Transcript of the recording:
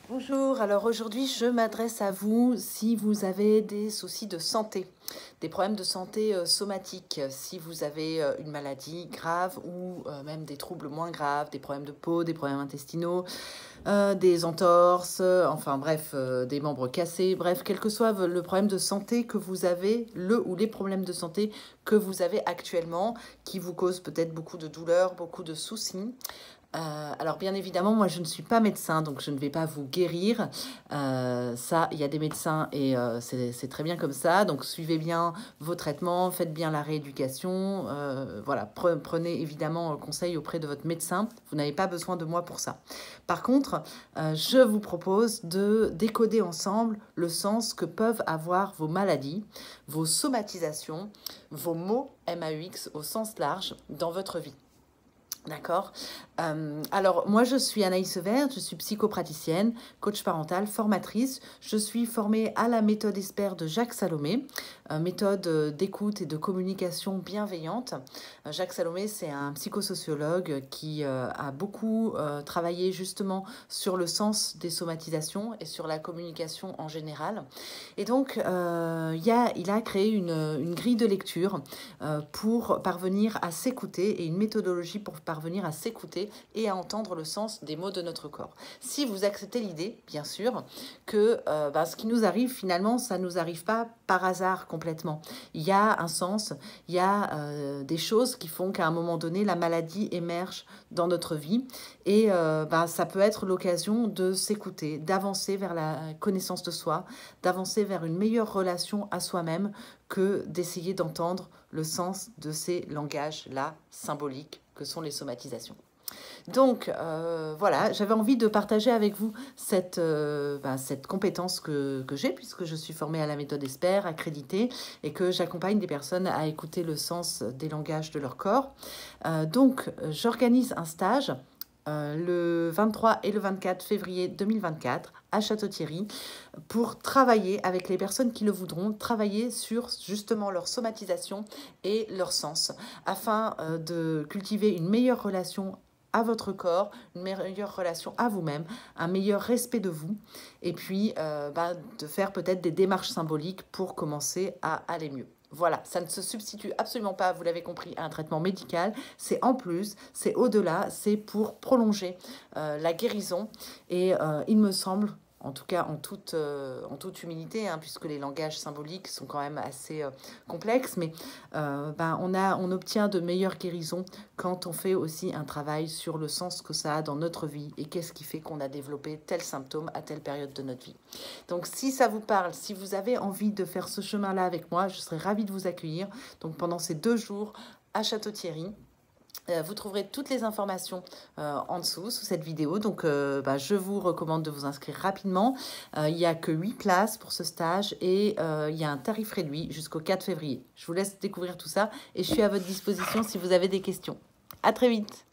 Bonjour, alors aujourd'hui je m'adresse à vous si vous avez des soucis de santé, des problèmes de santé somatique, si vous avez une maladie grave ou même des troubles moins graves, des problèmes de peau, des problèmes intestinaux, des entorses, enfin bref, des membres cassés, bref, quel que soit le problème de santé que vous avez, le ou les problèmes de santé que vous avez actuellement, qui vous causent peut-être beaucoup de douleurs, beaucoup de soucis. Alors bien évidemment, moi je ne suis pas médecin, donc je ne vais pas vous guérir. Ça, il y a des médecins et c'est très bien comme ça. Donc suivez bien vos traitements, faites bien la rééducation. Voilà, prenez évidemment conseil auprès de votre médecin. Vous n'avez pas besoin de moi pour ça. Par contre, je vous propose de décoder ensemble le sens que peuvent avoir vos maladies, vos somatisations, vos maux MAUX au sens large dans votre vie. D'accord. Alors, moi, je suis Anaïs Vert, je suis psychopraticienne, coach parental, formatrice. Je suis formée à la méthode ESPER de Jacques Salomé, méthode d'écoute et de communication bienveillante. Jacques Salomé, c'est un psychosociologue qui a beaucoup travaillé justement sur le sens des somatisations et sur la communication en général. Et donc, il a créé une grille de lecture pour parvenir à s'écouter et une méthodologie pour parvenir à s'écouter et à entendre le sens des mots de notre corps. Si vous acceptez l'idée, bien sûr, que ce qui nous arrive, finalement, ça ne nous arrive pas par hasard complètement. Il y a un sens, il y a des choses qui font qu'à un moment donné, la maladie émerge dans notre vie et ça peut être l'occasion de s'écouter, d'avancer vers la connaissance de soi, d'avancer vers une meilleure relation à soi-même que d'essayer d'entendre le sens de ces langages-là symboliques que sont les somatisations. Donc, voilà, j'avais envie de partager avec vous cette compétence que j'ai, puisque je suis formée à la méthode ESPER, accréditée, et que j'accompagne des personnes à écouter le sens des langages de leur corps. Donc, j'organise un stage le 23 et le 24 février 2024 à Château-Thierry pour travailler avec les personnes qui le voudront, travailler sur justement leur somatisation et leur sens afin de cultiver une meilleure relation à votre corps, une meilleure relation à vous-même, un meilleur respect de vous et puis de faire peut-être des démarches symboliques pour commencer à aller mieux. Voilà, ça ne se substitue absolument pas, vous l'avez compris, à un traitement médical. C'est en plus, c'est au-delà, c'est pour prolonger la guérison. Et il me semble, en tout cas en toute humilité, puisque les langages symboliques sont quand même assez complexes, mais on obtient de meilleures guérisons quand on fait aussi un travail sur le sens que ça a dans notre vie et qu'est-ce qui fait qu'on a développé tel symptôme à telle période de notre vie. Donc si ça vous parle, si vous avez envie de faire ce chemin-là avec moi, je serai ravie de vous accueillir. Donc pendant ces 2 jours à Château-Thierry, vous trouverez toutes les informations en dessous, sous cette vidéo. Donc, je vous recommande de vous inscrire rapidement. Il n'y a que 8 places pour ce stage et il y a un tarif réduit jusqu'au 4 février. Je vous laisse découvrir tout ça et je suis à votre disposition si vous avez des questions. À très vite.